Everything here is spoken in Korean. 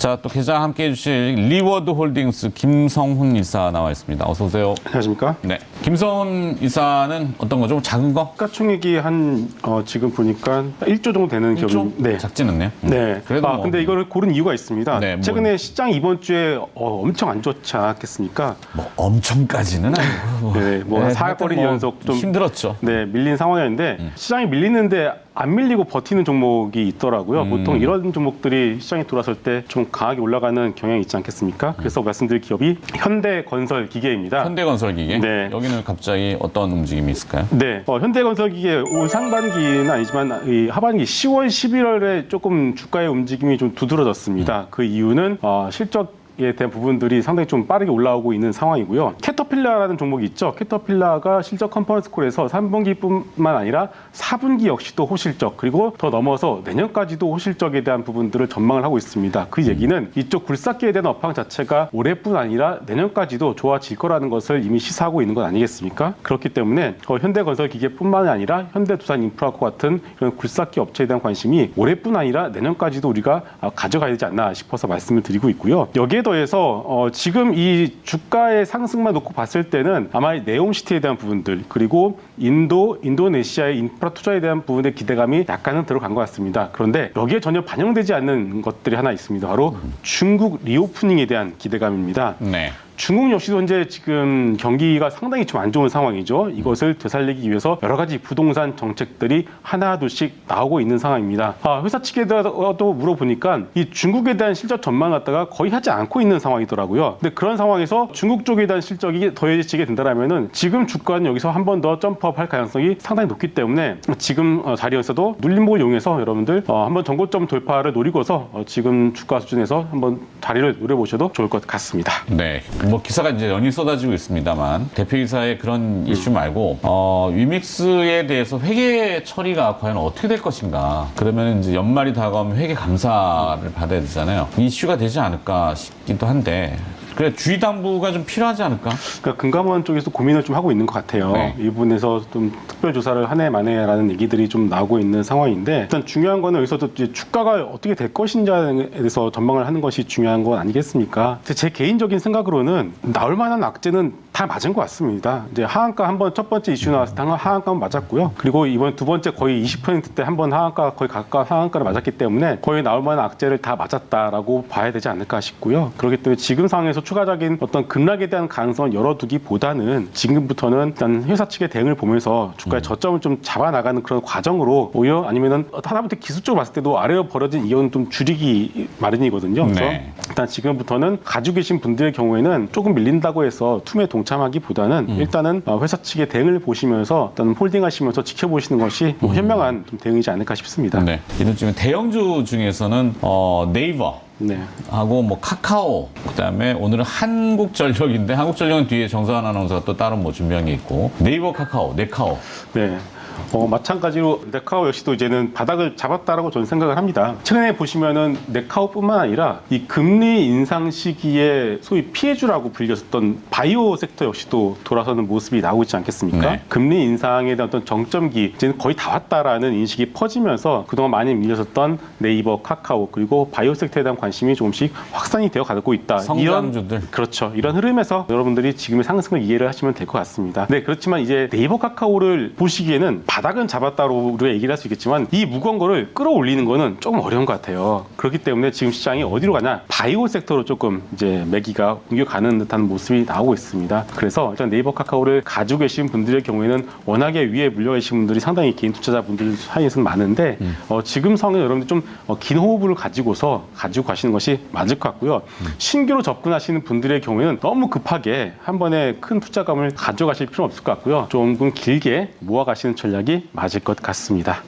자, 또 계좌 함께 해주실 리워드 홀딩스 김성훈 이사 나와 있습니다. 어서 오세요. 안녕하십니까? 네. 김성훈 이사는 어떤 거죠? 작은 거? 시가총액이 지금 보니까 1조 정도 되는 기업이. 네. 작진 않네요. 네. 그래도 근데 이거를 고른 이유가 있습니다. 네, 최근에 시장이 이번 주에 엄청 안 좋지 않았겠습니까? 뭐 엄청까지는 아니고. 네, 뭐 4거리 뭐 연속 좀 힘들었죠. 네, 밀린 상황이었는데 시장이 밀리는데 안 밀리고 버티는 종목이 있더라고요. 보통 이런 종목들이 시장에 들어왔을 때 좀 강하게 올라가는 경향이 있지 않겠습니까? 그래서 말씀드릴 기업이 현대건설기계입니다. 현대건설기계? 네. 여기는 갑자기 어떤 움직임이 있을까요? 네, 현대건설기계 올 상반기는 아니지만 이 하반기 10월, 11월에 조금 주가의 움직임이 좀 두드러졌습니다. 그 이유는 실적에 대한 부분들이 상당히 좀 빠르게 올라오고 있는 상황이고요. 캐터필라라는 종목이 있죠. 캐터필라가 실적 컨퍼런스 콜에서 3분기뿐만 아니라 4분기 역시도 호실적, 그리고 더 넘어서 내년까지도 호실적에 대한 부분들을 전망을 하고 있습니다. 그 얘기는 이쪽 굴삭기에 대한 업황 자체가 올해뿐 아니라 내년까지도 좋아질 거라는 것을 이미 시사하고 있는 것 아니겠습니까? 그렇기 때문에 현대건설기계뿐만 아니라 현대두산인프라코 같은 이런 굴삭기 업체에 대한 관심이 올해뿐 아니라 내년까지도 우리가 가져가야 되지 않나 싶어서 말씀을 드리고 있고요. 여기에 더해서 지금 이 주가의 상승만 놓고 봤을 때는 아마 네옴시티에 대한 부분들, 그리고 인도네시아의 인프라 투자에 대한 부분의 기대감이 약간은 들어간 것 같습니다. 그런데 여기에 전혀 반영되지 않는 것들이 하나 있습니다. 바로 중국 리오프닝에 대한 기대감입니다. 네. 중국 역시도 현재 지금 경기가 상당히 좀 안 좋은 상황이죠. 이것을 되살리기 위해서 여러 가지 부동산 정책들이 하나둘씩 나오고 있는 상황입니다. 회사 측에도 물어보니까 이 중국에 대한 실적 전망 갖다가 거의 하지 않고 있는 상황이더라고요. 근데 그런 상황에서 중국 쪽에 대한 실적이 더해지게 된다면은 지금 주가는 여기서 한 번 더 점프업 할 가능성이 상당히 높기 때문에 지금 자리에서도 눌림목을 이용해서 여러분들 한번 전고점 돌파를 노리고서 지금 주가 수준에서 한번 자리를 노려보셔도 좋을 것 같습니다. 네. 뭐 기사가 이제 연일 쏟아지고 있습니다만 대표이사의 그런 이슈 말고 위믹스에 대해서 회계 처리가 과연 어떻게 될 것인가. 그러면 이제 연말이 다가오면 회계 감사를 받아야 되잖아요. 이슈가 되지 않을까 싶기도 한데. 그래, 주의 당부가 좀 필요하지 않을까? 그러니까 금감원 쪽에서 고민을 좀 하고 있는 것 같아요. 네. 이 부분에서 좀 특별 조사를 한 해 만에라는 얘기들이 좀 나오고 있는 상황인데, 일단 중요한 거는 여기서도 이제 주가가 어떻게 될 것인지에 대해서 전망을 하는 것이 중요한 건 아니겠습니까? 제 개인적인 생각으로는 나올 만한 악재는 다 맞은 것 같습니다. 이제 하한가 한번 첫 번째 이슈 나왔을 때 하한가 한번 맞았고요. 그리고 이번 두 번째 거의 20%대 한번 하한가 거의 가까운 하한가를 맞았기 때문에 거의 나올 만한 악재를 다 맞았다라고 봐야 되지 않을까 싶고요. 그렇기 때문에 지금 상황에서 추가적인 어떤 급락에 대한 가능성을 열어두기보다는 지금부터는 일단 회사 측의 대응을 보면서 주가의 저점을 좀 잡아나가는 그런 과정으로 오히려 아니면은 하다못해 기술적으로 봤을 때도 아래로 벌어진 이온은 좀 줄이기 마련이거든요. 그래서 일단 지금부터는 가지고 계신 분들의 경우에는 조금 밀린다고 해서 툼에 동참하기보다는 일단은 회사 측의 대응을 보시면서 일단 홀딩하시면서 지켜보시는 것이 현명한 좀 대응이지 않을까 싶습니다. 네. 이런 중에 대형주 중에서는 네이버. 네. 하고 뭐 카카오, 그다음에 오늘은 한국전력인데 한국전력은 뒤에 정서환 아나운서가 또 따로 뭐 준비한 게 있고 네이버, 카카오, 네카오. 네. 마찬가지로 네카오 역시도 이제는 바닥을 잡았다라고 저는 생각을 합니다. 최근에 보시면은 네카오뿐만 아니라 이 금리 인상 시기에 소위 피해주라고 불렸었던 바이오 섹터 역시도 돌아서는 모습이 나오고 있지 않겠습니까? 네. 금리 인상에 대한 어떤 정점기 이제는 거의 다 왔다라는 인식이 퍼지면서 그동안 많이 밀렸었던 네이버, 카카오 그리고 바이오 섹터에 대한 관심이 조금씩 확산이 되어 가고 있다. 성장주들. 그렇죠. 이런 흐름에서 여러분들이 지금의 상승을 이해를 하시면 될 것 같습니다. 네, 그렇지만 이제 네이버, 카카오를 보시기에는 바닥은 잡았다로 우리가 얘기를 할 수 있겠지만 이 무거운 거를 끌어올리는 거는 조금 어려운 것 같아요. 그렇기 때문에 지금 시장이 어디로 가냐? 바이오 섹터로 조금 이제 매기가 옮겨가는 듯한 모습이 나오고 있습니다. 그래서 일단 네이버, 카카오를 가지고 계신 분들의 경우에는 워낙에 위에 물려 계신 분들이 상당히 개인 투자자분들 사이에서는 많은데 지금 상황에 여러분들 좀 긴 호흡을 가지고서 가지고 가시는 것이 맞을 것 같고요. 신규로 접근하시는 분들의 경우에는 너무 급하게 한 번에 큰 투자감을 가져가실 필요는 없을 것 같고요. 조금 길게 모아가시는 전략이 맞을 것 같습니다.